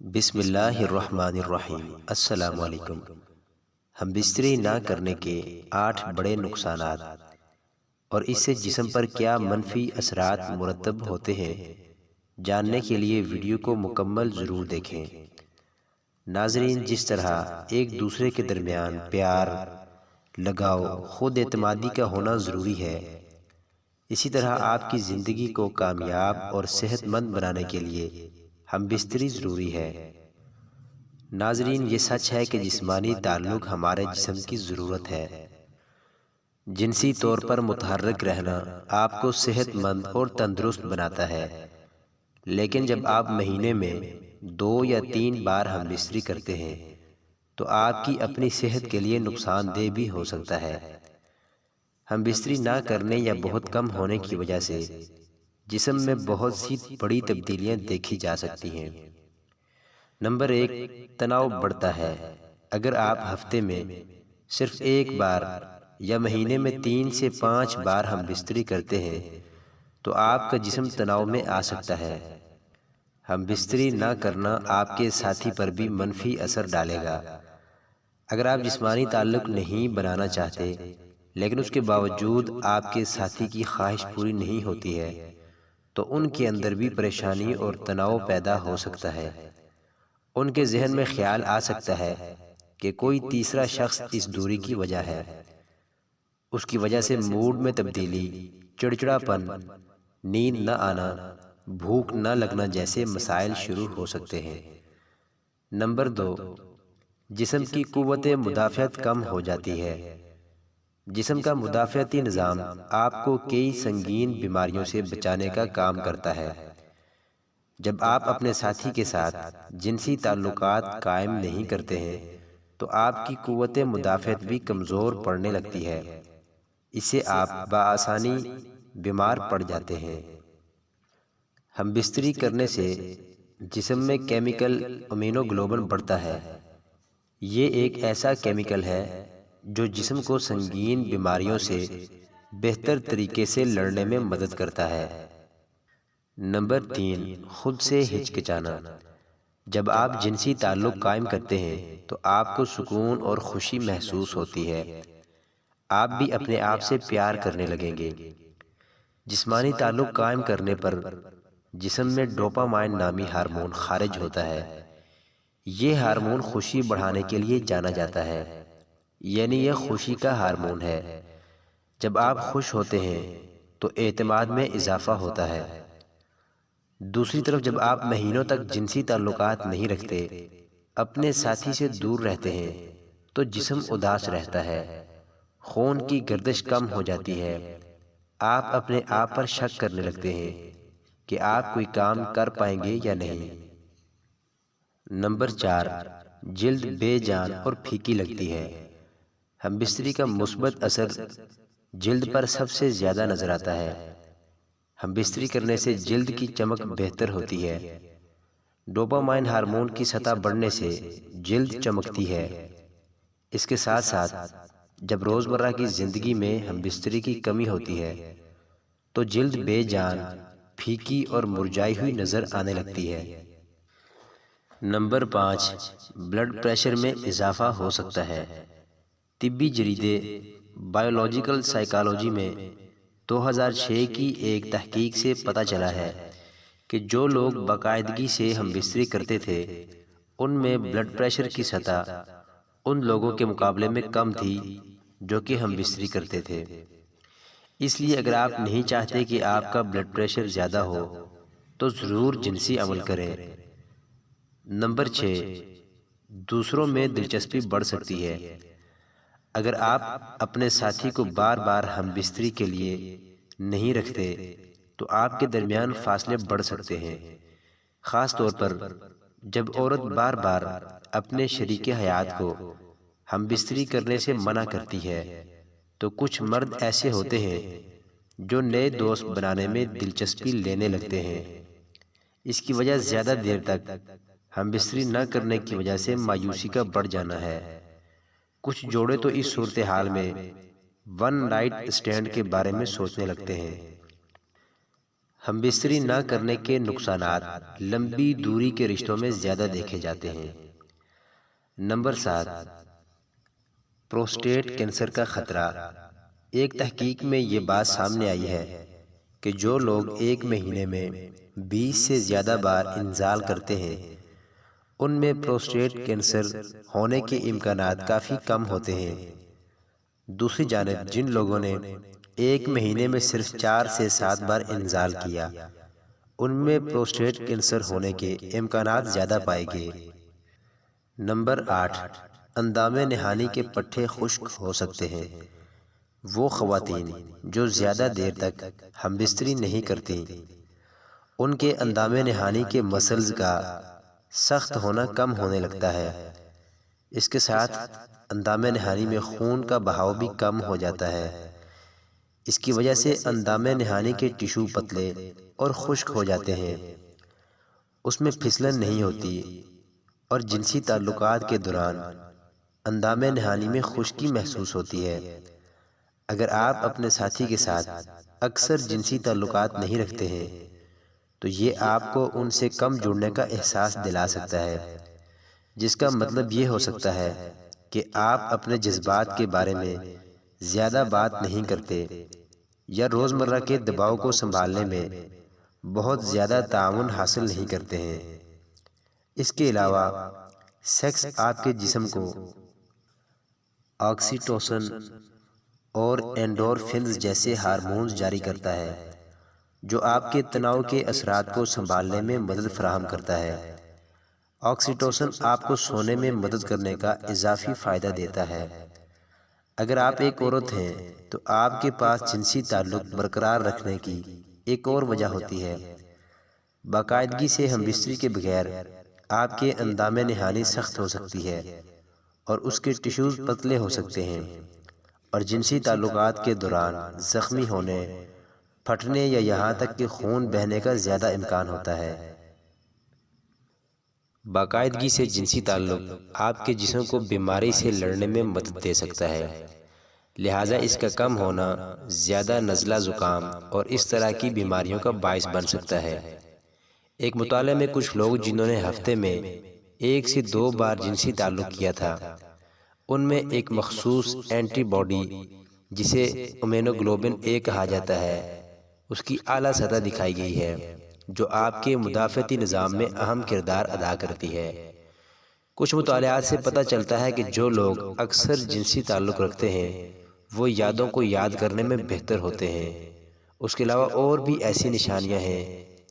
بسم اللہ الرحمن الرحیم۔ السلام علیکم۔ ہم بستری نہ کرنے کے 8 بڑے نقصانات اور اس سے جسم پر کیا منفی اثرات مرتب ہوتے ہیں جاننے کے لیے ویڈیو کو مکمل ضرور دیکھیں۔ ناظرین، جس طرح ایک دوسرے کے درمیان پیار، لگاؤ، خود اعتمادی کا ہونا ضروری ہے، اسی طرح آپ کی زندگی کو کامیاب اور صحت مند بنانے کے لیے ہم بستری ضروری ہے۔ ناظرین، یہ سچ ہے کہ جسمانی تعلق ہمارے جسم کی ضرورت ہے۔ جنسی طور پر متحرک رہنا آپ کو صحت مند اور تندرست بناتا ہے، لیکن جب آپ مہینے میں 2 یا 3 بار ہم بستری کرتے ہیں تو آپ کی اپنی صحت کے لیے نقصان دہ بھی ہو سکتا ہے۔ ہم بستری نہ کرنے یا بہت کم ہونے کی وجہ سے جسم میں بہت سی بڑی تبدیلیاں دیکھی جا سکتی ہیں۔ نمبر 1، تناؤ بڑھتا ہے۔ اگر آپ ہفتے میں صرف 1 بار یا مہینے میں 3 سے 5 بار ہم بستری کرتے ہیں تو آپ کا جسم تناؤ میں آ سکتا ہے۔ ہم بستری نہ کرنا آپ کے ساتھی پر بھی منفی اثر ڈالے گا۔ اگر آپ جسمانی تعلق نہیں بنانا چاہتے لیکن اس کے باوجود آپ کے ساتھی کی خواہش پوری نہیں ہوتی ہے تو ان کے اندر بھی پریشانی اور تناؤ پیدا ہو سکتا ہے۔ ان کے ذہن میں خیال آ سکتا ہے کہ کوئی تیسرا شخص اس دوری کی وجہ ہے۔ اس کی وجہ سے موڈ میں تبدیلی، چڑچڑاپن، نیند نہ آنا، بھوک نہ لگنا جیسے مسائل شروع ہو سکتے ہیں۔ نمبر 2، جسم کی قوت مدافعت کم ہو جاتی ہے۔ جسم کا مدافعتی نظام آپ کو کئی سنگین بیماریوں سے بچانے کا کام کرتا ہے۔ جب آپ اپنے ساتھی کے ساتھ جنسی تعلقات قائم نہیں کرتے ہیں تو آپ کی قوت مدافعت بھی کمزور پڑنے لگتی ہے۔ اس سے آپ بآسانی بیمار پڑ جاتے ہیں۔ ہم بستری کرنے سے جسم میں کیمیکل ایمونوگلوبن بڑھتا ہے۔ یہ ایک ایسا کیمیکل ہے جو جسم کو سنگین بیماریوں سے بہتر طریقے سے لڑنے میں مدد کرتا ہے۔ نمبر 3، خود سے ہچکچانا۔ جب آپ جنسی تعلق قائم کرتے ہیں تو آپ کو سکون اور خوشی محسوس ہوتی ہے۔ آپ بھی اپنے آپ سے پیار کرنے لگیں گے۔ جسمانی تعلق قائم کرنے پر جسم میں ڈوپامائن نامی ہارمون خارج ہوتا ہے۔ یہ ہارمون خوشی بڑھانے کے لیے جانا جاتا ہے، یعنی یہ خوشی کا ہارمون ہے۔ جب آپ خوش ہوتے ہیں تو اعتماد میں اضافہ ہوتا ہے۔ دوسری طرف جب آپ مہینوں تک جنسی تعلقات نہیں رکھتے، اپنے ساتھی سے دور رہتے ہیں تو جسم اداس رہتا ہے، خون کی گردش کم ہو جاتی ہے، آپ اپنے آپ پر شک کرنے لگتے ہیں کہ آپ کوئی کام کر پائیں گے یا نہیں۔ نمبر 4، جلد بے جان اور پھیکی لگتی ہے۔ ہم بستری کا مثبت اثر جلد پر سب سے زیادہ نظر آتا ہے۔ ہم بستری کرنے سے جلد کی چمک بہتر ہوتی ہے۔ ڈوپامائن ہارمون کی سطح بڑھنے سے جلد چمکتی ہے۔ اس کے ساتھ ساتھ جب روزمرہ کی زندگی میں ہم بستری کی کمی ہوتی ہے تو جلد بے جان، پھیکی اور مرجھائی ہوئی نظر آنے لگتی ہے۔ نمبر 5، بلڈ پریشر میں اضافہ ہو سکتا ہے۔ طبی جریدے بایولوجیکل سائیکالوجی میں 2006 کی ایک تحقیق سے پتہ چلا ہے کہ جو لوگ باقاعدگی سے ہم بستری کرتے تھے ان میں بلڈ پریشر کی سطح ان لوگوں کے مقابلے میں کم تھی جو کہ ہم بستری کرتے تھے۔ اس لیے اگر آپ نہیں چاہتے کہ آپ کا بلڈ پریشر زیادہ ہو تو ضرور جنسی عمل کریں۔ نمبر 6، دوسروں میں دلچسپی بڑھ سکتی ہے۔ اگر آپ اپنے ساتھی کو بار بار ہم بستری کے لیے نہیں رکھتے تو آپ کے درمیان فاصلے بڑھ سکتے ہیں، خاص طور پر جب عورت بار بار اپنے شریک حیات کو ہم بستری کرنے سے منع کرتی ہے تو کچھ مرد ایسے ہوتے ہیں جو نئے دوست بنانے میں دلچسپی لینے لگتے ہیں۔ اس کی وجہ زیادہ دیر تک ہم بستری نہ کرنے کی وجہ سے مایوسی کا بڑھ جانا ہے۔ کچھ جوڑے تو اس صورتحال میں ون نائٹ اسٹینڈ کے بارے میں سوچنے لگتے ہیں۔ ہم بستری نہ کرنے کے نقصانات لمبی دوری کے رشتوں میں زیادہ دیکھے جاتے ہیں۔ نمبر 7، پروسٹیٹ کینسر کا خطرہ۔ ایک تحقیق میں یہ بات سامنے آئی ہے کہ جو لوگ ایک مہینے میں 20 سے زیادہ بار انزال کرتے ہیں ان میں پروسٹیٹ کینسر ہونے کے امکانات کافی کم ہوتے ہیں۔ دوسری جانب جن لوگوں نے ایک مہینے میں صرف 4 سے 7 بار انزال کیا ان میں پروسٹیٹ کینسر ہونے کے امکانات زیادہ پائے گئے۔ نمبر 8، اندام نہانی کے پٹھے خشک ہو سکتے ہیں۔ وہ خواتین جو زیادہ دیر تک ہم بستری نہیں کرتی ان کے اندام نہانی کے مسلز کا سخت ہونا کم ہونے لگتا ہے۔ اس کے ساتھ اندام نہانی میں خون کا بہاؤ بھی کم ہو جاتا ہے۔ اس کی وجہ سے اندام نہانی کے ٹشو پتلے اور خشک ہو جاتے ہیں، اس میں پھسلن نہیں ہوتی اور جنسی تعلقات کے دوران اندام نہانی میں خشکی محسوس ہوتی ہے۔ اگر آپ اپنے ساتھی کے ساتھ اکثر جنسی تعلقات نہیں رکھتے ہیں تو یہ آپ کو ان سے کم جڑنے کا احساس دلا سکتا ہے، جس کا مطلب یہ ہو سکتا ہے کہ آپ اپنے جذبات کے بارے میں زیادہ بات نہیں کرتے یا روزمرہ کے دباؤ کو سنبھالنے میں بہت زیادہ تعاون حاصل نہیں کرتے ہیں۔ اس کے علاوہ سیکس آپ کے جسم کو آکسیٹوسن اور اینڈورفنز جیسے ہارمونز جاری کرتا ہے جو آپ کے تناؤ کے اثرات کو سنبھالنے میں مدد فراہم کرتا ہے۔ آکسیٹوسن آپ کو سونے میں مدد کرنے کا اضافی فائدہ دیتا ہے۔ اگر آپ ایک عورت ہیں تو آپ کے پاس جنسی تعلق برقرار رکھنے کی ایک اور وجہ ہوتی ہے۔ باقاعدگی سے ہم بستری کے بغیر آپ کے اندام نہانی سخت ہو سکتی ہے اور اس کے ٹشوز پتلے ہو سکتے ہیں اور جنسی تعلقات کے دوران زخمی ہونے، پھٹنے یا یہاں تک کہ خون بہنے کا زیادہ امکان ہوتا ہے۔ باقاعدگی سے جنسی تعلق آپ کے جسم کو بیماری سے لڑنے میں مدد دے سکتا ہے، لہٰذا اس کا کم ہونا زیادہ نزلہ زکام اور اس طرح کی بیماریوں کا باعث بن سکتا ہے۔ ایک مطالعے میں کچھ لوگ جنہوں نے ہفتے میں 1 سے 2 بار جنسی تعلق کیا تھا ان میں ایک مخصوص اینٹی باڈی جسے امیونوگلوبن اے کہا جاتا ہے اس کی اعلیٰ سطح دکھائی گئی ہے جو آپ کے مدافعتی نظام میں اہم کردار ادا کرتی ہے۔ کچھ مطالعات سے پتہ چلتا ہے کہ جو لوگ اکثر جنسی تعلق رکھتے ہیں وہ یادوں کو یاد کرنے میں بہتر ہوتے ہیں۔ اس کے علاوہ اور بھی ایسی نشانیاں ہیں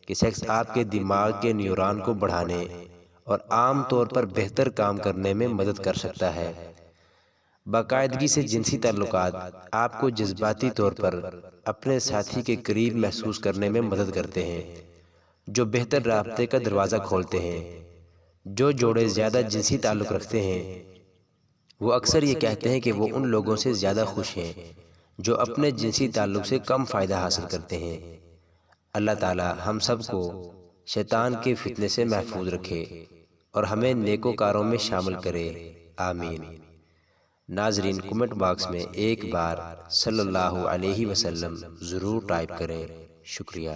کہ سیکس آپ کے دماغ کے نیورون کو بڑھانے اور عام طور پر بہتر کام کرنے میں مدد کر سکتا ہے۔ باقاعدگی سے جنسی تعلقات آپ کو جذباتی طور پر اپنے ساتھی کے قریب محسوس کرنے میں مدد کرتے ہیں جو بہتر رابطے کا دروازہ کھولتے ہیں۔ جو جوڑے زیادہ جنسی تعلق رکھتے ہیں وہ اکثر یہ کہتے ہیں کہ وہ ان لوگوں سے زیادہ خوش ہیں جو اپنے جنسی تعلق سے کم فائدہ حاصل کرتے ہیں۔ اللہ تعالی ہم سب کو شیطان کے فتنے سے محفوظ رکھے اور ہمیں نیکوکاروں میں شامل کرے، آمین۔ ناظرین کمنٹ باکس میں ایک بار صلی اللہ علیہ وسلم ضرور ٹائپ کریں۔ شکریہ۔